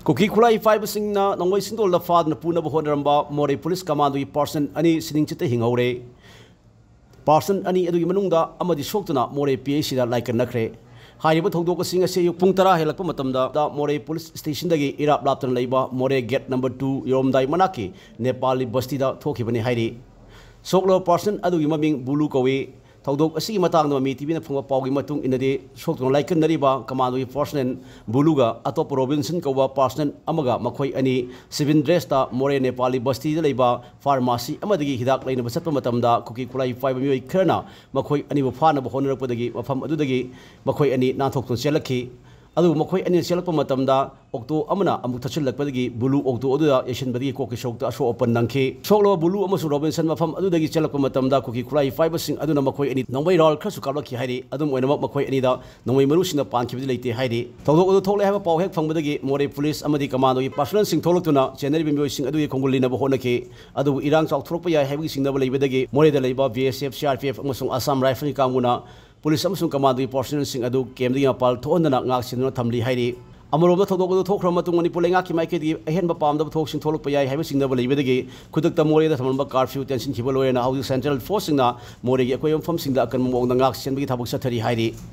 Kuki Khutlai Paibashing na nangoi singdol da fad na puna bo honramba Moreh Police Commando person ani Sining-Chitta Hinghoure person ani adu manungda amadi soktuna Moreh PAC da like nakre haiba thogdok sing ase yu pung 10 helakpa matamda da Moreh Police Station dagi irap laptan leiba Moreh Gate number 2 yomdai manaki Nepali basti da thokibani hairi soklo person adu maming bulu kawi thogdok asigi matang na mi TV na phungwa pawgi matung inade soktuna like nariba commando person buluga atop Robinson kawa person amaga makhoi ani civil dress ta Moreh Nepali basti da leiba pharmacy amadagi hidak leina basatpa matamda Kuki Khutlai Paiba mioi kharna makhoi ani bo phana bo honarakpadagi mafam adudagi makhoi ani nanthok chelakhi adu makhoi ani selakpa matamda okto amana amuk thachilakpadagi bulu okto aduda yashin badagi koki shokta so open nangkhi soklo bulu amasu Robinson mafam adudagi chelakpa matamda Kuki Khutlai Paibashing aduna makhoi ani nongbai rol khasu kablaki hairi adum oinama makhoi ani da nongbai marusina pankibdi leite hairi thogdok adu thokle haba paw hek phangbadagi Moreh Police amadi commando gi personal sing tholoktuna general bimyoi sing adu khongulina bo honaki adu irang chok thorokpa yai haibagi singna leibadagi Moreh da leiba BSF CRPF amasung Assam Rifle kanguna Police amasung commando personnel sing adu kemdi apal thonana ngak sinna thamli hairi amrom da thogdok adu thokra matung mani pulenga ki maike di ahen ba pam da thok sing tholok pa yai haiba sing da leibadagi khudak ta Moreh da thamba curfew tension khibal loena housing central force sing na Moreh gi akoyom fam sing da kan mong da ngak sin bagi thabak sathari hairi